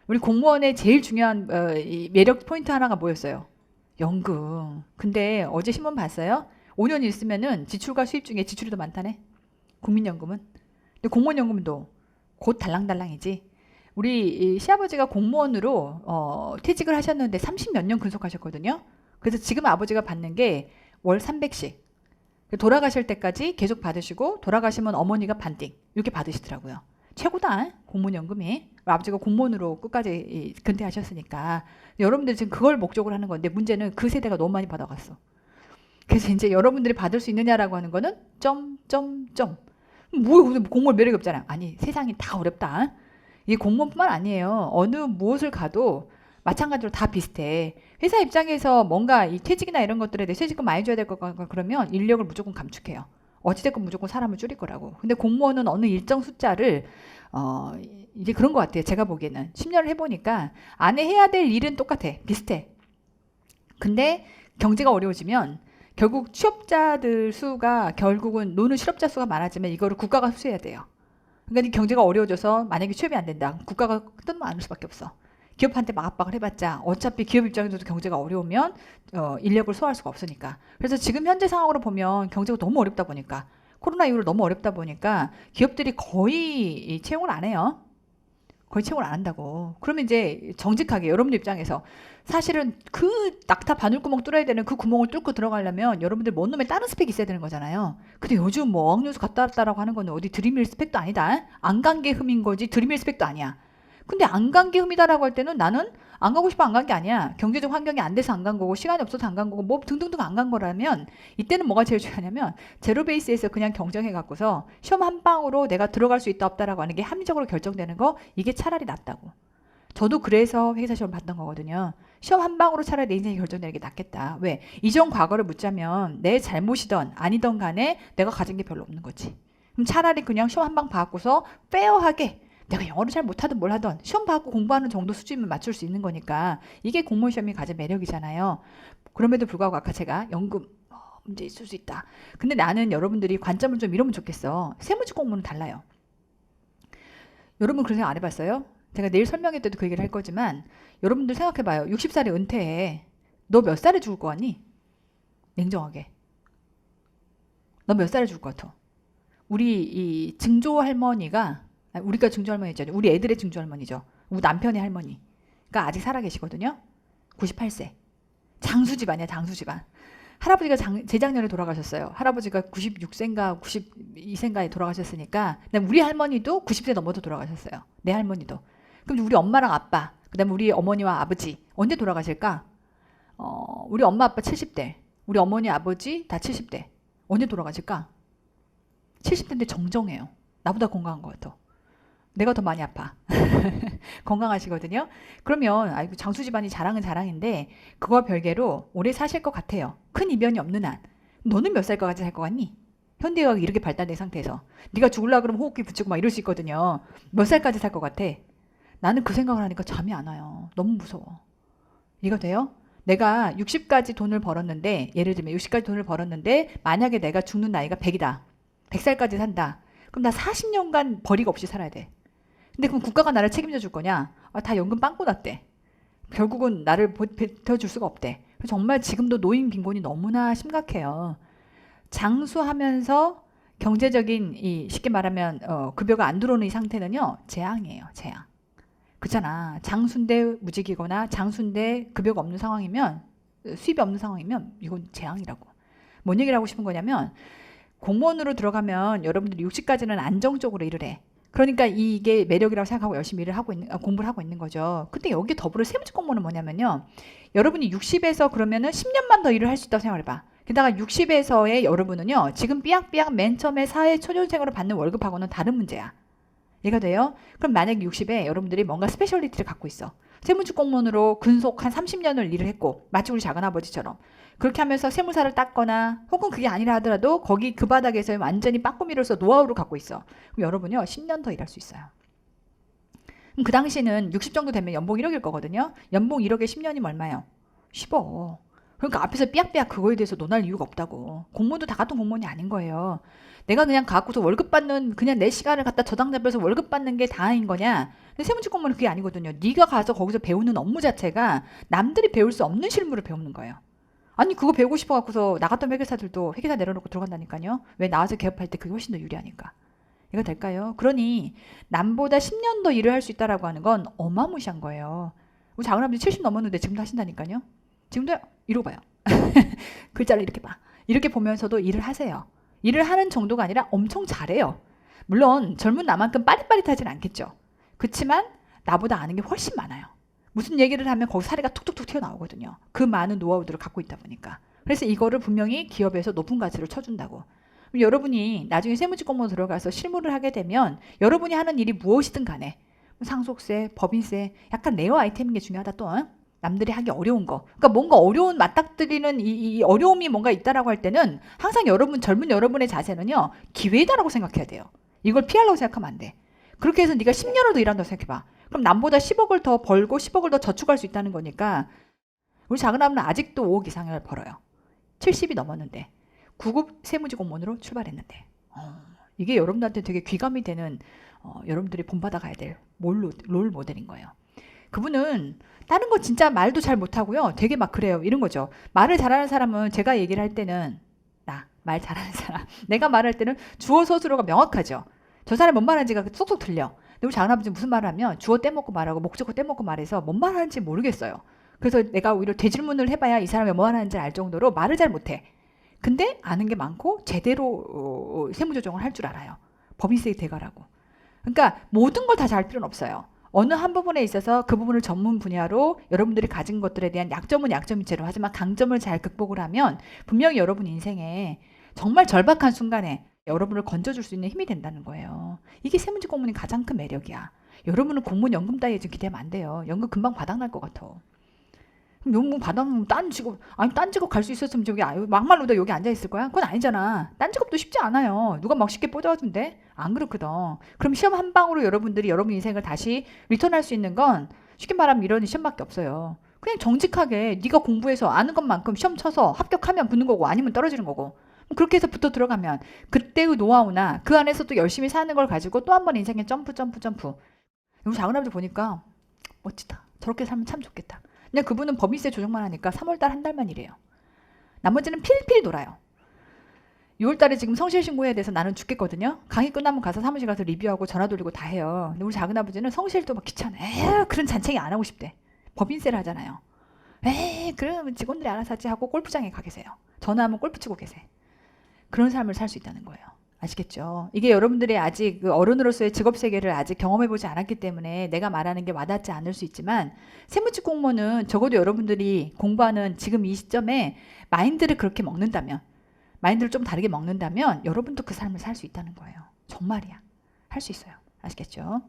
우리 공무원의 제일 중요한 이 매력 포인트 하나가 뭐였어요? 연금. 근데 어제 신문 봤어요? 5년 있으면은 지출과 수입 중에 지출이 더 많다네. 국민연금은. 근데 공무원연금도 곧 달랑달랑이지. 우리 이 시아버지가 공무원으로 퇴직을 하셨는데 30 몇 년 근속하셨거든요. 그래서 지금 아버지가 받는 게 월 300씩. 돌아가실 때까지 계속 받으시고 돌아가시면 어머니가 반띵 이렇게 받으시더라고요. 최고다 공무원연금이. 아버지가 공무원으로 끝까지 근태하셨으니까 여러분들이 지금 그걸 목적으로 하는 건데 문제는 그 세대가 너무 많이 받아갔어. 그래서 이제 여러분들이 받을 수 있느냐라고 하는 거는 점점점 뭐 공무원 매력이 없잖아. 아니 세상이 다 어렵다. 이게 공무원뿐만 아니에요. 어느 무엇을 가도 마찬가지로 다 비슷해. 회사 입장에서 뭔가 이 퇴직이나 이런 것들에 대해 퇴직금 많이 줘야 될 것 같고 그러면 인력을 무조건 감축해요. 어찌됐건 무조건 사람을 줄일 거라고. 근데 공무원은 어느 일정 숫자를 어 이제 그런 것 같아요. 제가 보기에는 10년을 해보니까 안에 해야 될 일은 똑같아. 비슷해. 근데 경제가 어려워지면 결국 취업자들 수가 결국은 노는 실업자 수가 많아지면 이거를 국가가 흡수해야 돼요. 그러니까 경제가 어려워져서 만약에 취업이 안 된다. 국가가 뜯으면 안 올 수밖에 없어. 기업한테 막 압박을 해봤자 어차피 기업 입장에서도 경제가 어려우면 인력을 소화할 수가 없으니까. 그래서 지금 현재 상황으로 보면 경제가 너무 어렵다 보니까 코로나 이후로 너무 어렵다 보니까 기업들이 거의 채용을 안 해요. 거의 채용을 안 한다고. 그러면 이제 정직하게 여러분들 입장에서 사실은 그 낙타 바늘구멍 뚫어야 되는 그 구멍을 뚫고 들어가려면 여러분들 뭔 놈의 다른 스펙이 있어야 되는 거잖아요. 근데 요즘 뭐 어학연수 갔다 왔다라고 하는 거는 어디 드림일 스펙도 아니다. 안 간 게 흠인 거지 드림일 스펙도 아니야. 근데 안 간 게 흠이다라고 할 때는 나는 안 가고 싶어 안 간 게 아니야. 경제적 환경이 안 돼서 안 간 거고 시간이 없어서 안 간 거고 뭐 등등등 안 간 거라면 이때는 뭐가 제일 중요하냐면 제로 베이스에서 그냥 경쟁해 갖고서 시험 한 방으로 내가 들어갈 수 있다 없다라고 하는 게 합리적으로 결정되는 거 이게 차라리 낫다고. 저도 그래서 회계사 시험 봤던 거거든요. 시험 한 방으로 차라리 내 인생이 결정되는 게 낫겠다. 왜? 이전 과거를 묻자면 내 잘못이던 아니던 간에 내가 가진 게 별로 없는 거지. 그럼 차라리 그냥 시험 한 방 봐갖고서 페어하게 내가 영어를 잘 못하든 뭘 하든 시험 봐갖고 공부하는 정도 수준이면 맞출 수 있는 거니까 이게 공무원 시험이 가진 매력이잖아요. 그럼에도 불구하고 아까 제가 연금 문제 있을 수 있다. 근데 나는 여러분들이 관점을 좀 이러면 좋겠어. 세무직 공무는 달라요. 여러분 그런 생각 안 해봤어요? 제가 내일 설명회 때도 그 얘기를 할 거지만 여러분들 생각해봐요. 60살에 은퇴해. 너 몇 살에 죽을 것 같니? 냉정하게. 너 몇 살에 죽을 것 같아? 우리 이 증조 할머니가 우리가 증조 할머니죠. 우리 애들의 증조 할머니죠. 우리 남편의 할머니가 아직 살아 계시거든요. 98세. 장수 집안이야, 장수 집안. 할아버지가 재작년에 돌아가셨어요. 할아버지가 96세인가 92세인가에 돌아가셨으니까 우리 할머니도 90세 넘어도 돌아가셨어요. 내 할머니도. 그럼 우리 엄마랑 아빠, 그다음에 우리 어머니와 아버지 언제 돌아가실까? 우리 엄마 아빠 70대, 우리 어머니 아버지 다 70대. 언제 돌아가실까? 70대인데 정정해요. 나보다 건강한 것 같아. 내가 더 많이 아파. 건강하시거든요. 그러면 아이고 장수 집안이 자랑은 자랑인데 그거와 별개로 오래 사실 것 같아요. 큰 이변이 없는 한. 너는 몇 살까지 살 것 같니? 현대의학이 이렇게 발달된 상태에서 네가 죽을라 그러면 호흡기 붙이고 막 이럴 수 있거든요. 몇 살까지 살 것 같아? 나는 그 생각을 하니까 잠이 안 와요. 너무 무서워. 이거 돼요? 내가 60까지 돈을 벌었는데 예를 들면 60까지 돈을 벌었는데 만약에 내가 죽는 나이가 100이다. 100살까지 산다. 그럼 나 40년간 벌이가 없이 살아야 돼. 근데 그럼 국가가 나를 책임져 줄 거냐? 다 연금 빵꾸 났대. 결국은 나를 뱉어줄 수가 없대. 정말 지금도 노인 빈곤이 너무나 심각해요. 장수하면서 경제적인 쉽게 말하면 급여가 안 들어오는 이 상태는요. 재앙이에요. 재앙. 그렇잖아. 장수인데 무직이거나 장수인데 급여가 없는 상황이면 수입이 없는 상황이면 이건 재앙이라고. 뭔 얘기를 하고 싶은 거냐면 공무원으로 들어가면 여러분들이 60까지는 안정적으로 일을 해. 그러니까 이게 매력이라고 생각하고 열심히 일을 하고 공부를 하고 있는 거죠. 근데 여기 더불어 세무직 공무원은 뭐냐면요. 여러분이 60에서 그러면은 10년만 더 일을 할 수 있다고 생각해봐. 게다가 60에서의 여러분은요. 지금 삐약삐약 맨 처음에 사회 초년생으로 받는 월급하고는 다른 문제야. 이해가 돼요? 그럼 만약에 60에 여러분들이 뭔가 스페셜리티를 갖고 있어. 세무직 공무원으로 근속 한 30년을 일을 했고 마치 우리 작은아버지처럼 그렇게 하면서 세무사를 땄거나 혹은 그게 아니라 하더라도 거기 그 바닥에서 완전히 빠꾸미로서 노하우를 갖고 있어. 그럼 여러분요 10년 더 일할 수 있어요. 그럼 그 당시는 60 정도 되면 연봉 1억일 거거든요. 연봉 1억에 10년이면 얼마예요? 10억. 그러니까 앞에서 삐약삐약 그거에 대해서 논할 이유가 없다고. 공무원도 다 같은 공무원이 아닌 거예요. 내가 그냥 갖고서 월급 받는 그냥 내 시간을 갖다 저당 잡혀서 월급 받는 게 다인 거냐? 근데 세무직 공무원은 그게 아니거든요. 네가 가서 거기서 배우는 업무 자체가 남들이 배울 수 없는 실무를 배우는 거예요. 아니 그거 배우고 싶어 갖고서 나갔던 회계사들도 회계사 내려놓고 들어간다니까요. 왜 나와서 개업할 때 그게 훨씬 더 유리하니까. 이거 될까요? 그러니 남보다 10년 더 일을 할 수 있다라고 하는 건 어마무시한 거예요. 우리 작은 아버지 70 넘었는데 지금도 하신다니까요. 지금도 이러고 봐요. 글자를 이렇게 봐. 이렇게 보면서도 일을 하세요. 일을 하는 정도가 아니라 엄청 잘해요. 물론 젊은 나만큼 빠릿빠릿하진 않겠죠. 그렇지만 나보다 아는 게 훨씬 많아요. 무슨 얘기를 하면 거기 사례가 툭툭툭 튀어나오거든요. 그 많은 노하우들을 갖고 있다 보니까. 그래서 이거를 분명히 기업에서 높은 가치를 쳐준다고. 그럼 여러분이 나중에 세무직 공무원 들어가서 실무를 하게 되면 여러분이 하는 일이 무엇이든 간에 상속세, 법인세 약간 네어 아이템인 게 중요하다 또. 남들이 하기 어려운 거. 그러니까 뭔가 어려운 맞닥뜨리는 이 어려움이 뭔가 있다라고 할 때는 항상 여러분 젊은 여러분의 자세는요. 기회다라고 생각해야 돼요. 이걸 피하려고 생각하면 안 돼. 그렇게 해서 네가 10년을 더 일한다고 생각해봐. 그럼 남보다 10억을 더 벌고 10억을 더 저축할 수 있다는 거니까 우리 작은 아버는 아직도 5억 이상을 벌어요. 70이 넘었는데 9급 세무직 공무원으로 출발했는데 이게 여러분들한테 되게 귀감이 되는 여러분들이 본받아 가야 될 롤 모델인 거예요. 그분은 다른 거 진짜 말도 잘 못하고요. 되게 막 그래요. 이런 거죠. 말을 잘하는 사람은 제가 얘기를 할 때는 나 말 잘하는 사람 내가 말할 때는 주어 서술어가 명확하죠. 저 사람이 뭔 말하는지가 쏙쏙 들려. 근데 우리 작은아버지는 무슨 말을 하면 주어 떼먹고 말하고 목적어 떼먹고 말해서 뭔 말하는지 모르겠어요. 그래서 내가 오히려 되질문을 해봐야 이 사람이 뭐 하는지 알 정도로 말을 잘 못해. 근데 아는 게 많고 제대로 세무조정을 할 줄 알아요. 법인세 대가라고. 그러니까 모든 걸 다 잘 필요는 없어요. 어느 한 부분에 있어서 그 부분을 전문 분야로 여러분들이 가진 것들에 대한 약점은 약점인 채로 하지만 강점을 잘 극복을 하면 분명히 여러분 인생에 정말 절박한 순간에 여러분을 건져줄 수 있는 힘이 된다는 거예요. 이게 세무직 공무원의 가장 큰 매력이야. 여러분은 공무원 연금 따위에 좀 기대하면 안 돼요. 연금 금방 바닥날 것 같아. 그럼 연금 바닥나면 딴 직업, 아니 딴 직업 갈 수 있었으면 저기 막말로 너 여기 앉아 있을 거야? 그건 아니잖아. 딴 직업도 쉽지 않아요. 누가 막 쉽게 뽑아준대? 안 그렇거든. 그럼 시험 한 방으로 여러분들이 여러분 인생을 다시 리턴할 수 있는 건 쉽게 말하면 이런 시험밖에 없어요. 그냥 정직하게 네가 공부해서 아는 것만큼 시험 쳐서 합격하면 붙는 거고 아니면 떨어지는 거고. 그렇게 해서 붙어 들어가면 그때의 노하우나 그 안에서 또 열심히 사는 걸 가지고 또 한 번 인생에 점프. 우리 작은 아버지 보니까 멋지다. 저렇게 살면 참 좋겠다. 근데 그분은 법인세 조정만 하니까 3월달 한 달만 일해요. 나머지는 필필 놀아요. 6월달에 지금 성실 신고해야 돼서 나는 죽겠거든요. 강의 끝나면 가서 사무실 가서 리뷰하고 전화 돌리고 다 해요. 근데 우리 작은 아버지는 성실도 막 귀찮아. 에휴, 그런 잔챙이 안 하고 싶대. 법인세를 하잖아요. 에이, 그러면 직원들이 알아서 하지 하고 골프장에 가 계세요. 전화하면 골프 치고 계세요. 그런 삶을 살 수 있다는 거예요. 아시겠죠? 이게 여러분들이 아직 그 어른으로서의 직업 세계를 아직 경험해보지 않았기 때문에 내가 말하는 게 와닿지 않을 수 있지만 세무직 공무원은 적어도 여러분들이 공부하는 지금 이 시점에 마인드를 그렇게 먹는다면 마인드를 좀 다르게 먹는다면 여러분도 그 삶을 살 수 있다는 거예요. 정말이야. 할 수 있어요. 아시겠죠?